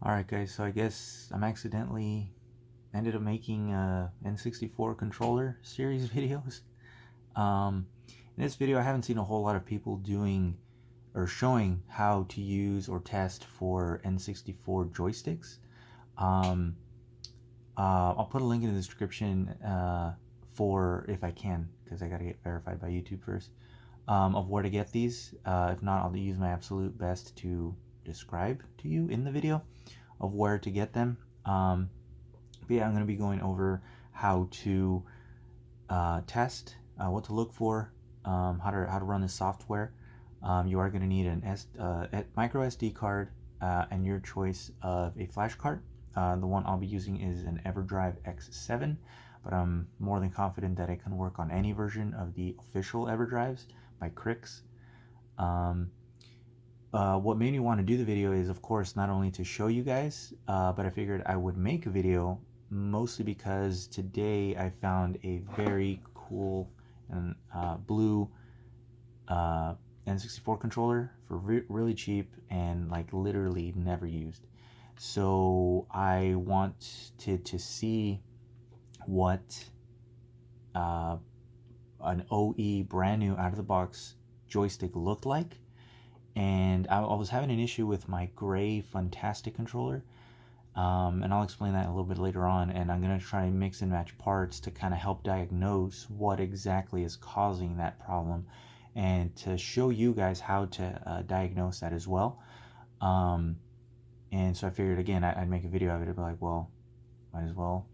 Alright guys, so I guess I'm accidentally ended up making N64 controller series videos. In this video I haven't seen a whole lot of people doing or showing how to use or test for N64 joysticks. Um, I'll put a link in the description for, if I can, because I gotta get verified by YouTube first, of where to get these. If not, I'll use my absolute best to describe to you in the video of where to get them. But yeah, I'm going to be going over how to test, what to look for, how to run this software. You are going to need a micro SD card and your choice of a flash card. The one I'll be using is an EverDrive X7, but I'm more than confident that it can work on any version of the official EverDrives by Crix. What made me want to do the video is, of course, not only to show you guys, but I figured I would make a video mostly because today I found a very cool and blue N64 controller for really cheap and like literally never used. So I wanted to see what an OE brand new out of the box joystick looked like. And I was having an issue with my gray Fantastic controller, and I'll explain that a little bit later on. And I'm going to try and mix and match parts to kind of help diagnose what exactly is causing that problem and to show you guys how to diagnose that as well. And so I figured, again, I'd make a video of it. I'd be like, well, might as well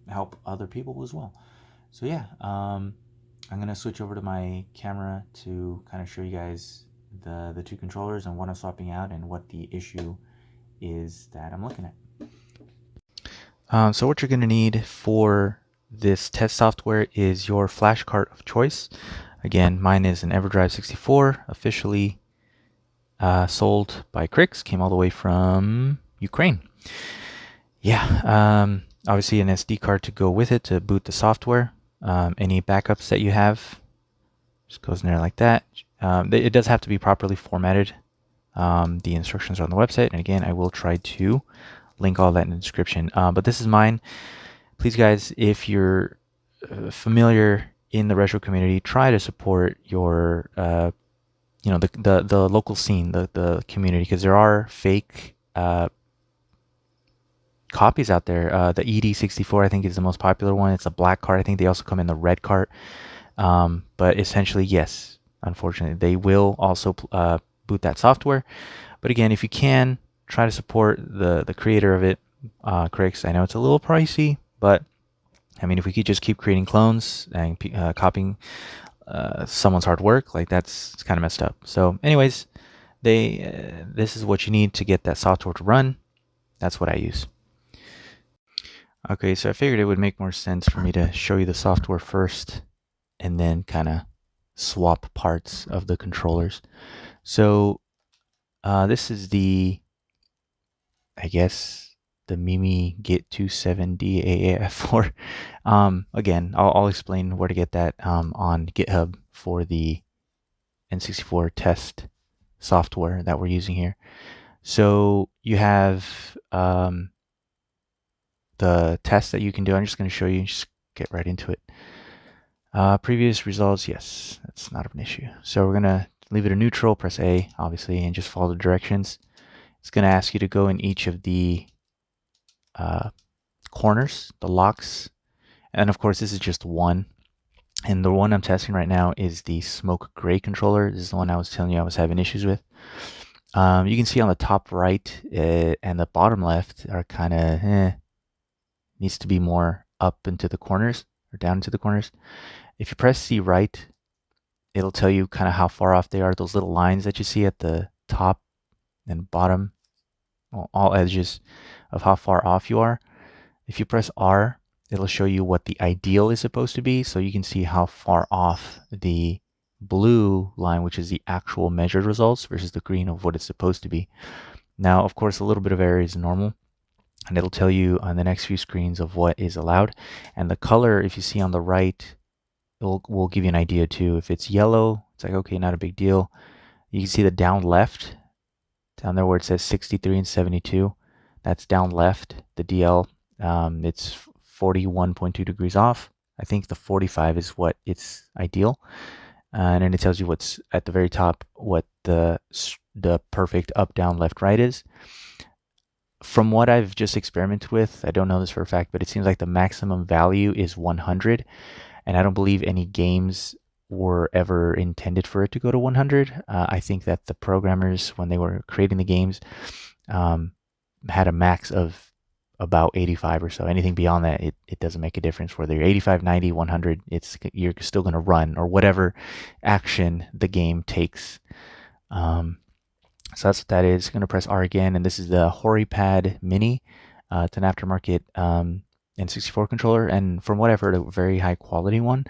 help other people as well. So yeah, I'm going to switch over to my camera to kind of show you guys the two controllers and what I'm swapping out and what the issue is that I'm looking at. So what you're going to need for this test software is your flash card of choice. Again, mine is an EverDrive 64, officially sold by Crix, came all the way from Ukraine. Yeah, obviously an SD card to go with it to boot the software. Any backups that you have just goes in there like that. It does have to be properly formatted. The instructions are on the website, and again, I will try to link all that in the description. But this is mine. Please, guys, if you're familiar in the retro community, try to support your, the local scene, the community, because there are fake copies out there. The ED64, I think, is the most popular one. It's a black card. I think they also come in the red card. But essentially, yes, unfortunately, they will also boot that software. But again, if you can, try to support the creator of it, Crix. I know it's a little pricey, but I mean, if we could just keep creating clones and copying someone's hard work, like it's kind of messed up. So anyways, this is what you need to get that software to run. That's what I use. Okay, so I figured it would make more sense for me to show you the software first and then kind of swap parts of the controllers. So this is I guess, the Mimi Git 27DAF4. Again, I'll explain where to get that on GitHub for the N64 test software that we're using here. So you have the test that you can do. I'm just going to show you, just get right into it. Previous results, yes, that's not an issue. So we're going to leave it a neutral, press A, obviously, and just follow the directions. It's going to ask you to go in each of the corners, the locks, and of course, this is just one. And the one I'm testing right now is the smoke gray controller. This is the one I was telling you I was having issues with. You can see on the top right and the bottom left are kind of needs to be more up into the corners or down into the corners. If you press C right, it'll tell you kind of how far off they are. Those little lines that you see at the top and bottom, well, all edges of how far off you are. If you press R, it'll show you what the ideal is supposed to be. So you can see how far off the blue line, which is the actual measured results, versus the green of what it's supposed to be. Now, of course, a little bit of error is normal, and it'll tell you on the next few screens of what is allowed. And the color, if you see on the right, will give you an idea too. If it's yellow, it's like, okay, not a big deal. You can see the down left down there where it says 63 and 72. That's down left. The DL, it's 41.2 degrees off. I think the 45 is what it's ideal. And then it tells you what's at the very top, what the perfect up, down, left, right is. From what I've just experimented with, I don't know this for a fact, but it seems like the maximum value is 100. And I don't believe any games were ever intended for it to go to 100. I think that the programmers, when they were creating the games, had a max of about 85 or so. Anything beyond that, it doesn't make a difference. Whether you're 85, 90, 100, you're still going to run, or whatever action the game takes. So that's what that is. Going to press R again, and this is the HoriPad Mini. It's an aftermarket N64 controller, and from what I've heard, a very high quality one.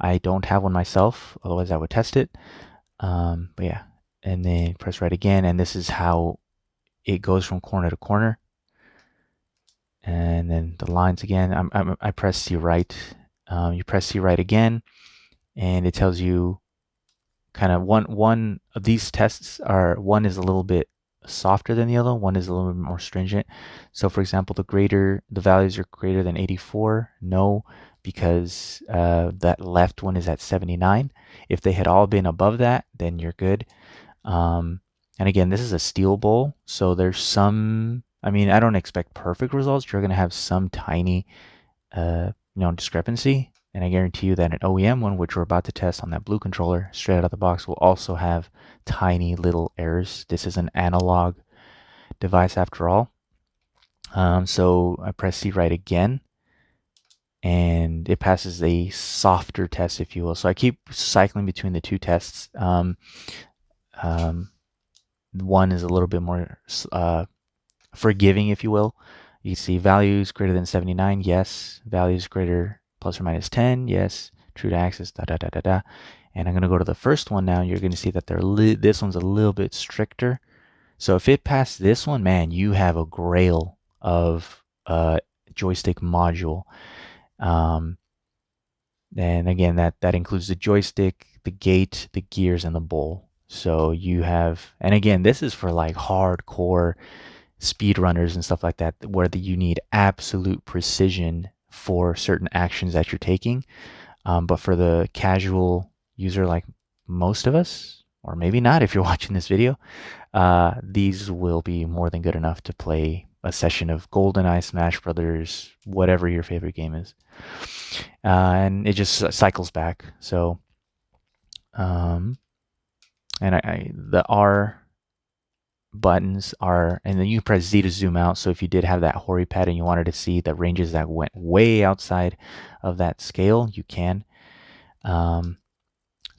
I don't have one myself, otherwise I would test it. But yeah, and then press right again, and this is how it goes from corner to corner. And then the lines again. I press C right. You press C right again, and it tells you kind of one of these tests are, one is a little bit softer than the other, one is a little bit more stringent. So for example, the values are greater than 84, no, because that left one is at 79. If they had all been above that, then you're good. And again, this is a steel bowl, so there's some, I mean, I don't expect perfect results. You're going to have some tiny discrepancy. And I guarantee you that an OEM one, which we're about to test on that blue controller straight out of the box, will also have tiny little errors. This is an analog device after all. So I press C right again, and it passes a softer test, if you will. So I keep cycling between the two tests. One is a little bit more forgiving, if you will. You see values greater than 79, yes. Values greater plus or minus 10, yes. True to axis, da da da da da. And I'm going to go to the first one now. You're going to see that this one's a little bit stricter. So if it passed this one, man, you have a grail of joystick module. And again, that includes the joystick, the gate, the gears, and the bowl. So you have, and again, this is for like hardcore speedrunners and stuff like that, where you need absolute precision for certain actions that you're taking. But for the casual user like most of us, or maybe not if you're watching this video, these will be more than good enough to play a session of GoldenEye, Smash Brothers, whatever your favorite game is. And it just cycles back. So, and the R buttons are, and then you press Z to zoom out. So if you did have that HoriPad and you wanted to see the ranges that went way outside of that scale, you can. So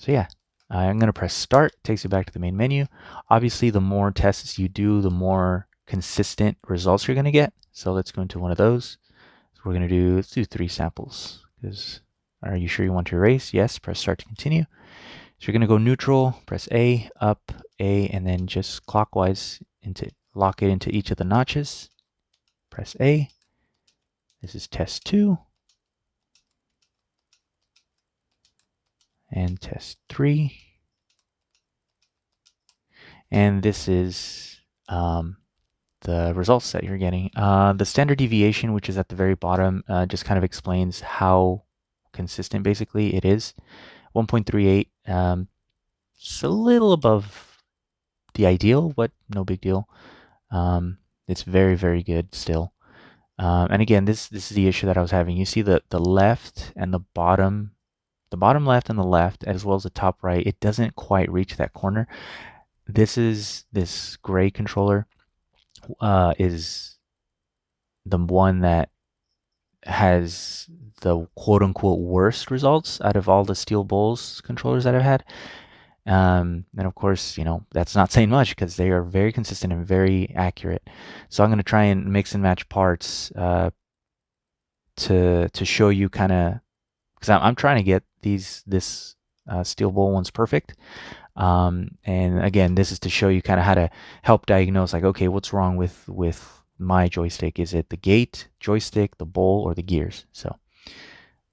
yeah, I'm going to press start. It takes you back to the main menu. Obviously, the more tests you do, the more consistent results you're going to get. So let's go into one of those. So let's do 3 samples. Are you sure you want to erase? Yes, press start to continue. So you're going to go neutral, press A, up, A, and then just clockwise lock it into each of the notches. Press A. This is test 2. And test 3. And this is the results that you're getting. The standard deviation, which is at the very bottom, just kind of explains how consistent basically it is. 1.38. It's a little above the ideal, but no big deal. It's very, very good still. And again, this is the issue that I was having. You see the left and the bottom left and the left, as well as the top right, it doesn't quite reach that corner. This gray controller is the one that has the quote-unquote worst results out of all the Steel Bowls controllers that I've had. And of course, that's not saying much because they are very consistent and very accurate. So I'm going to try and mix and match parts to show you kind of, because I'm trying to get this Steel Bowl ones perfect. And again, this is to show you kind of how to help diagnose, like, okay, what's wrong with my joystick? Is it the gate, joystick, the bowl, or the gears? So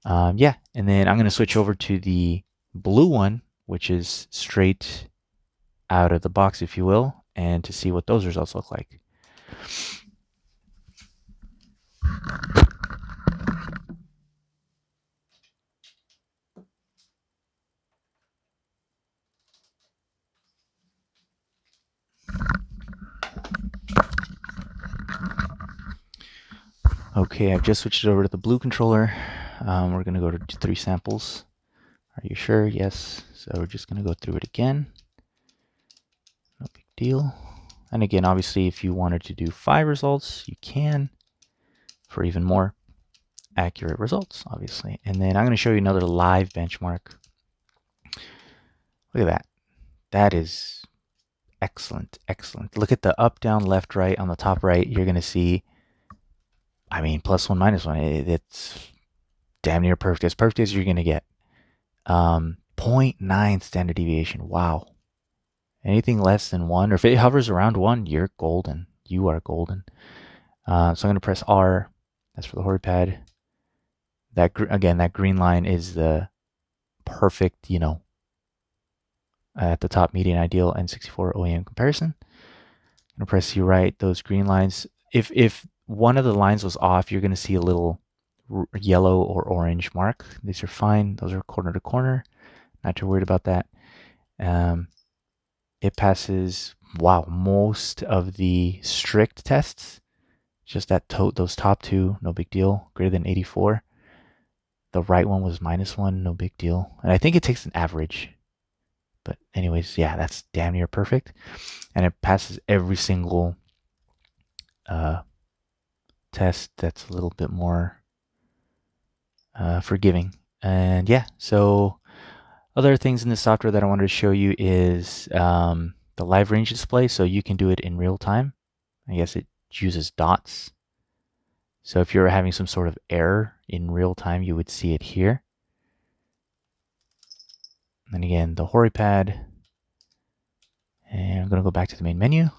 yeah, and then I'm going to switch over to the blue one, which is straight out of the box, if you will. and to see what those results look like. Okay, I've just switched it over to the blue controller. We're going to go to 3 samples. Are you sure? Yes. So we're just going to go through it again. No big deal. And again, obviously, if you wanted to do 5 results, you can for even more accurate results, obviously. And then I'm going to show you another live benchmark. Look at that. That is excellent, excellent. Look at the up, down, left, right. On the top right, you're going to see, I mean, +1, -1. It's damn near perfect. As perfect as you're going to get. 0.9 standard deviation. Wow. Anything less than 1, or if it hovers around 1, you're golden. You are golden. So I'm going to press R. That's for the hori pad. That again, that green line is the perfect, you know, at the top median ideal N64 OEM comparison. I'm going to press U right. Those green lines. If one of the lines was off, you're going to see a little yellow or orange mark. These are fine. Those are corner to corner. Not too worried about that. It passes, wow, most of the strict tests. Just that those top 2, no big deal. Greater than 84. The right one was -1, no big deal. And I think it takes an average. But anyways, yeah, that's damn near perfect. And it passes every single test that's a little bit more forgiving. And yeah, so other things in the software that I wanted to show you is the live range display. So you can do it in real time. I guess it uses dots. So if you're having some sort of error in real time, you would see it here. And again, the hori pad. And I'm going to go back to the main menu.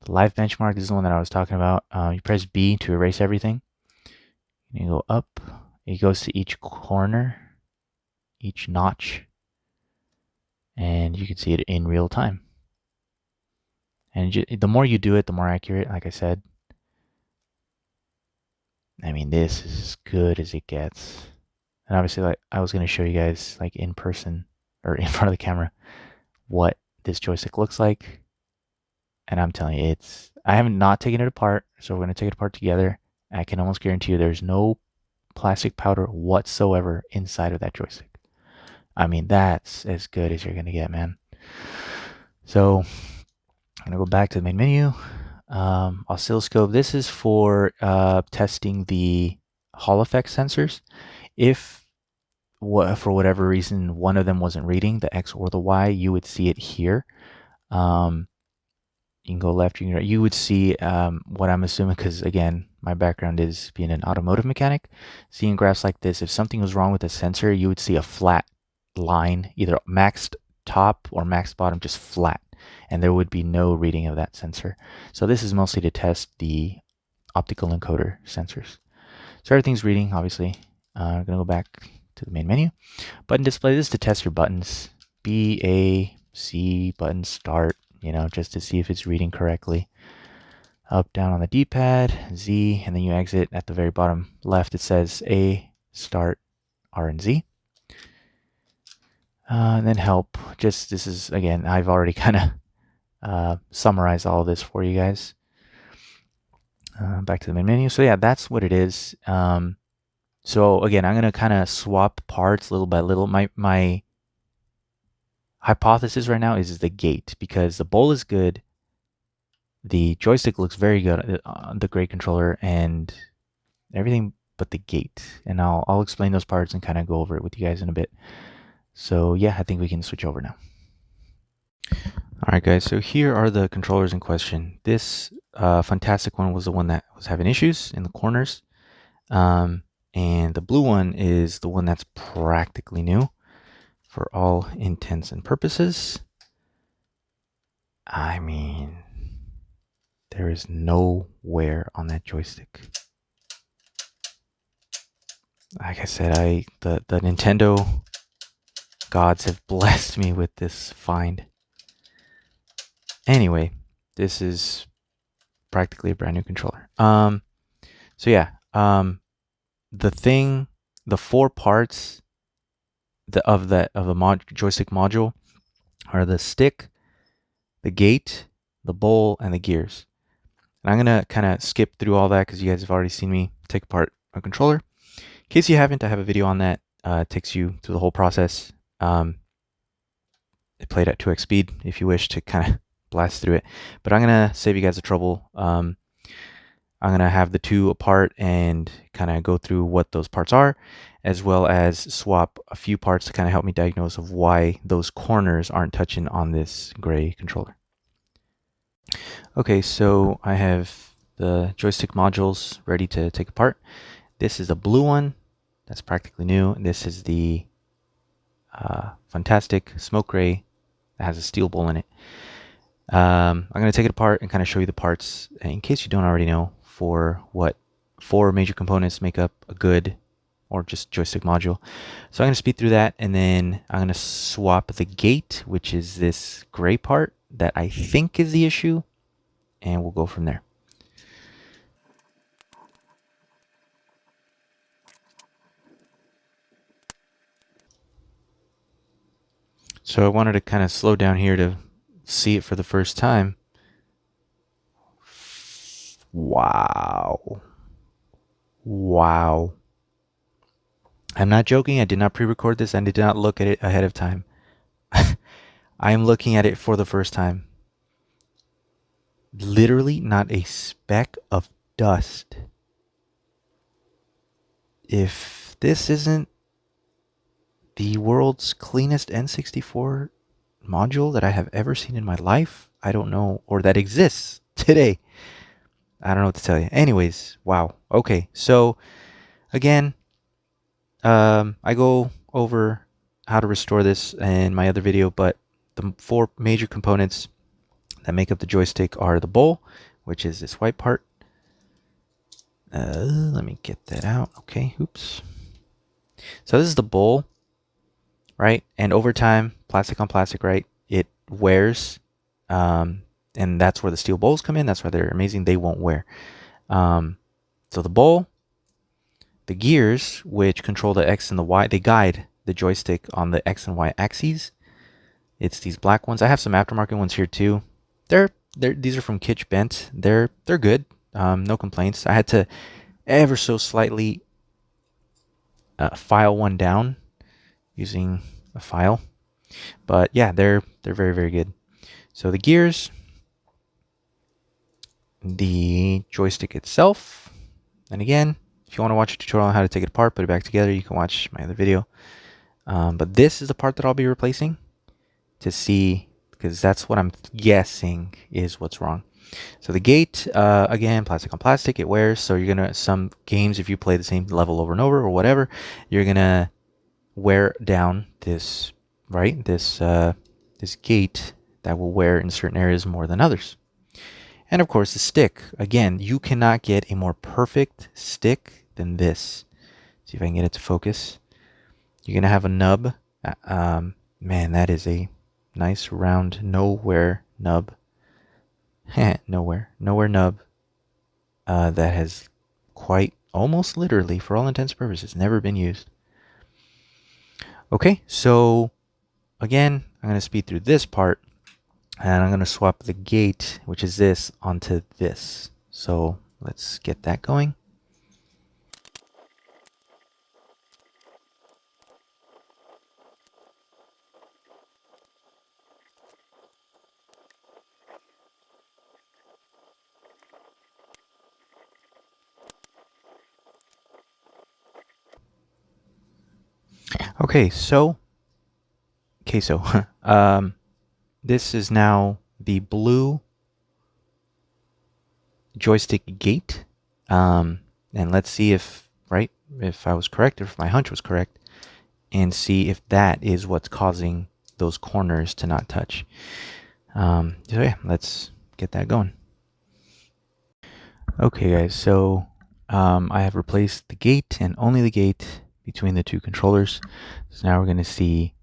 The live benchmark, this is the one that I was talking about. You press B to erase everything. You go up. It goes to each corner, each notch. And you can see it in real time. And the more you do it, the more accurate, like I said. I mean, this is as good as it gets. And obviously, like I was going to show you guys, like in person or in front of the camera, what this joystick looks like. And I'm telling you, I haven't not taken it apart, so we're going to take it apart together. I can almost guarantee you there's no plastic powder whatsoever inside of that joystick. I mean, that's as good as you're going to get, man. So I'm going to go back to the main menu. Oscilloscope. This is for testing the Hall effect sensors. If for whatever reason one of them wasn't reading, the X or the Y, you would see it here. You can go left, you can right. You would see what I'm assuming, because again, my background is being an automotive mechanic. Seeing graphs like this, if something was wrong with the sensor, you would see a flat line, either maxed top or maxed bottom, just flat. And there would be no reading of that sensor. So this is mostly to test the optical encoder sensors. So everything's reading, obviously. I'm going to go back to the main menu. Button display, this is to test your buttons. B, A, C, button start, you know, just to see if it's reading correctly. Up, down on the D-pad, Z, and then you exit at the very bottom left. It says A, start, R, and Z. And then help. Just this is, again, I've already kind of summarized all of this for you guys. Back to the main menu. So yeah, that's what it is. So again, I'm going to kind of swap parts little by little. My hypothesis right now is the gate, because the bowl is good. The joystick looks very good on the great controller, and everything but the gate. And I'll explain those parts and kind of go over it with you guys in a bit. So yeah, I think we can switch over now. All right, guys. So here are the controllers in question. This fantastic one was the one that was having issues in the corners. And the blue one is the one that's practically new for all intents and purposes. I mean, there is no wear on that joystick. Like I said, the Nintendo gods have blessed me with this find. Anyway, this is practically a brand new controller. So yeah, the four parts of the joystick module are the stick, the gate, the bowl, and the gears. And I'm gonna kind of skip through all that because you guys have already seen me take apart a controller. In case you haven't, I have a video on that. It takes you through the whole process. It played at 2x speed if you wish to kind of blast through it. But I'm gonna save you guys the trouble. I'm gonna have the two apart and kind of go through what those parts are, as well as swap a few parts to kind of help me diagnose of why those corners aren't touching on this gray controller. Okay, so I have the joystick modules ready to take apart. This is the blue one. That's practically new. This is the fantastic smoke gray that has a steel bowl in it. I'm going to take it apart and kind of show you the parts in case you don't already know for what four major components make up a good or just joystick module. So I'm going to speed through that, and then I'm going to swap the gate, which is this gray part that I think is the issue, and we'll go from there. So I wanted to kind of slow down here to see it for the first time. Wow. Wow. I'm not joking. I did not pre-record this and did not look at it ahead of time. I am looking at it for the first time. Literally not a speck of dust. If this isn't the world's cleanest N64 module that I have ever seen in my life, I don't know, or that exists today. I don't know what to tell you. Anyways, wow. Okay, so again, I go over how to restore this in my other video, but the four major components that make up the joystick are the bowl, which is this white part. Let me get that out. Okay, oops. So this is the bowl, right? And over time, plastic on plastic, right? It wears, and that's where the steel bowls come in. That's why they're amazing. They won't wear. So the bowl, the gears, which control the X and the Y, they guide the joystick on the X and Y axes. It's these black ones. I have some aftermarket ones here too. These are from Kitsch Bent. They're good. No complaints. I had to ever so slightly file one down using a file, but yeah, they're very, very good. So the gears, the joystick itself, and again, if you want to watch a tutorial on how to take it apart, put it back together, you can watch my other video. But this is the part that I'll be replacing to see, because that's what I'm guessing is what's wrong. So the gate, again, plastic on plastic, it wears. So you're gonna, some games, if you play the same level over and over or whatever, you're gonna wear down this, right? This gate that will wear in certain areas more than others. And of course the stick, again, you cannot get a more perfect stick than this. See if I can get it to focus. You're gonna have a nub. Man, that is a nice round nowhere nub. nowhere nub. That has quite almost literally, for all intents and purposes, never been used. Okay, so again, I'm going to speed through this part, and I'm going to swap the gate, which is this, onto this. So let's get that going. Okay, so this is now the blue joystick gate, and let's see if I was correct, if my hunch was correct, and see if that is what's causing those corners to not touch. So yeah, let's get that going. Okay guys, so I have replaced the gate and only the gate between the two controllers. So now we're going to see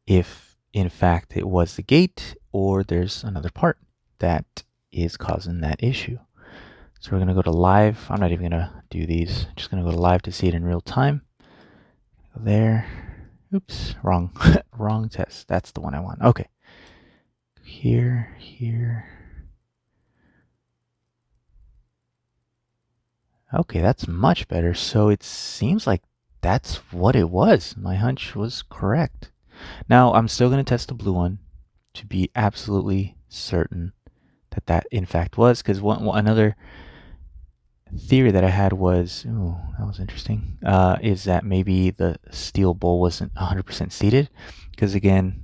if in fact it was the gate or there's another part that is causing that issue. So we're going to go to live. I'm not even going to do these. I'm just going to go to live to see it in real time. Go there. Oops, wrong. Wrong test. That's the one I want. Okay. Here. Okay, that's much better. So it seems like that's what it was. My hunch was correct. Now, I'm still going to test the blue one to be absolutely certain that that in fact was, because another theory that I had was, ooh, that was interesting, is that maybe the steel bowl wasn't 100% seated, because again,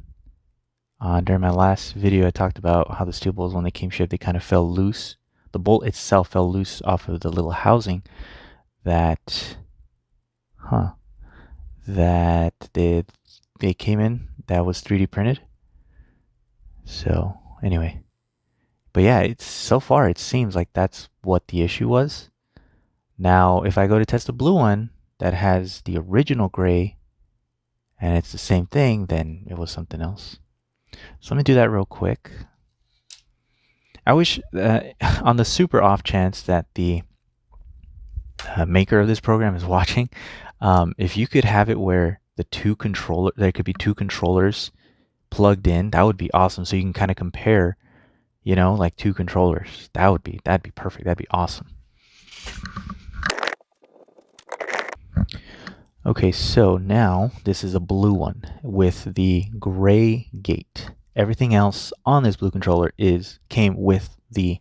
during my last video, I talked about how the steel bowls, when they came shipped, they kind of fell loose. The bolt itself fell loose off of the little housing that, that they came in, that was 3D printed. So anyway, but yeah, it's so far it seems like that's what the issue was. Now, if I go to test the blue one that has the original gray and it's the same thing, then it was something else. So let me do that real quick. I wish on the super off chance that the maker of this program is watching, if you could have it where there could be two controllers plugged in, that would be awesome. So you can kind of compare, like two controllers. That'd be perfect. That'd be awesome. Okay, so now this is a blue one with the gray gate. Everything else on this blue controller came with the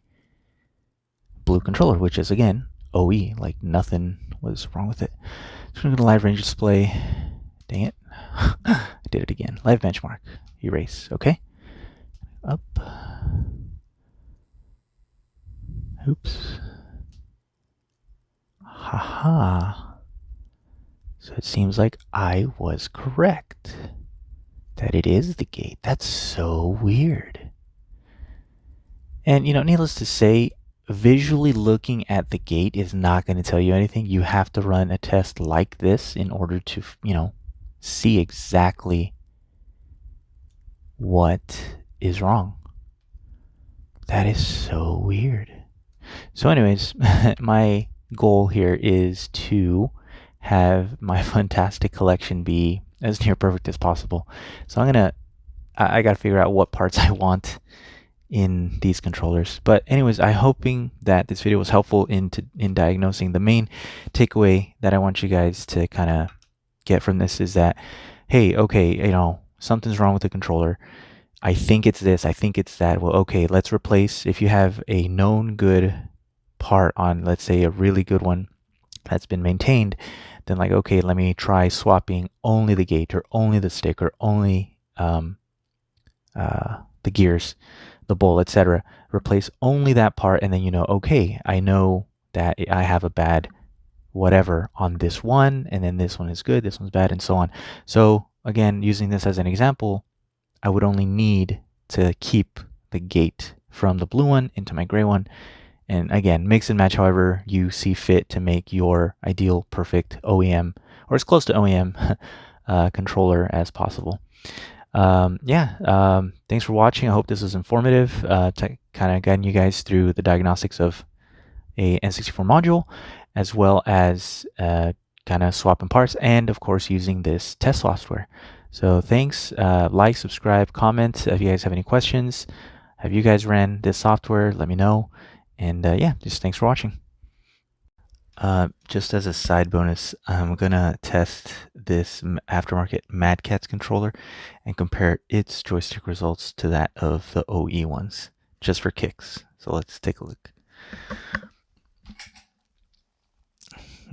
blue controller, which is again OE, like nothing was wrong with it. So I'm going to live range display. Dang it. I did it again. Live benchmark. Erase. Okay. Up. Oops. Haha. So it seems like I was correct. That it is the gate. That's so weird. And, needless to say, visually looking at the gate is not going to tell you anything. You have to run a test like this in order to, see exactly what is wrong. That is so weird. So anyways, my goal here is to have my fantastic collection be as near perfect as possible. So I got to figure out what parts I want in these controllers. But anyways, I'm hoping that this video was helpful in diagnosing. The main takeaway that I want you guys to kind of get from this is that, hey, okay, something's wrong with the controller. I think it's this, I think it's that. Well, okay, let's replace. If you have a known good part on, let's say, a really good one that's been maintained, then like, okay, let me try swapping only the gate or only the stick or only the gears, the bowl, etc. Replace only that part, and then okay, I know that I have a bad whatever on this one, and then this one is good, this one's bad, and so on. So again, using this as an example, I would only need to keep the gate from the blue one into my gray one. And again, mix and match however you see fit to make your ideal perfect OEM, or as close to OEM controller as possible. Thanks for watching. I hope this was informative, to kind of guiding you guys through the diagnostics of a N64 module, as well as kind of swapping parts, and of course using this test software. So thanks. Like, subscribe, comment if you guys have any questions. Have you guys ran this software? Let me know. And just thanks for watching. Just as a side bonus, I'm gonna test this aftermarket Mad Catz controller and compare its joystick results to that of the OE ones, just for kicks. So let's take a look.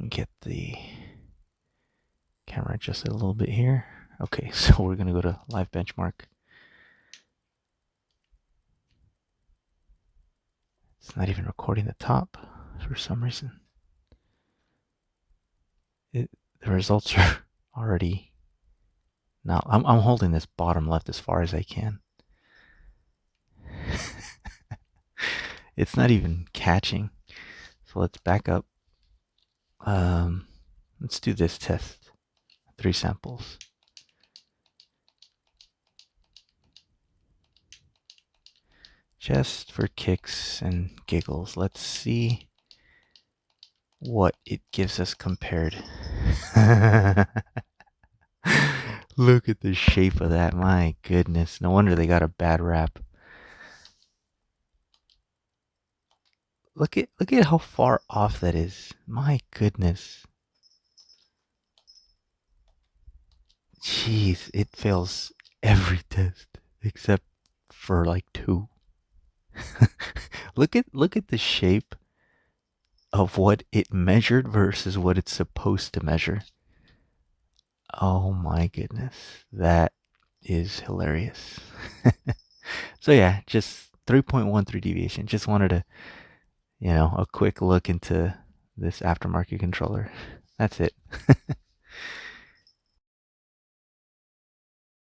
Get the camera adjusted a little bit here. Okay, so we're gonna go to live benchmark. It's not even recording the top for some reason. The results are already now. I'm holding this bottom left as far as I can. It's not even catching. So let's back up. Let's do this test. 3 samples. just for kicks and giggles, let's see what it gives us compared. Look at the shape of that. My goodness. No wonder they got a bad rap. Look at how far off that is. My goodness. Jeez, it fails every test except for like 2. Look at the shape of what it measured versus what it's supposed to measure. Oh my goodness. That is hilarious. So yeah, just 3.13 deviation. Just wanted to, a quick look into this aftermarket controller. That's it.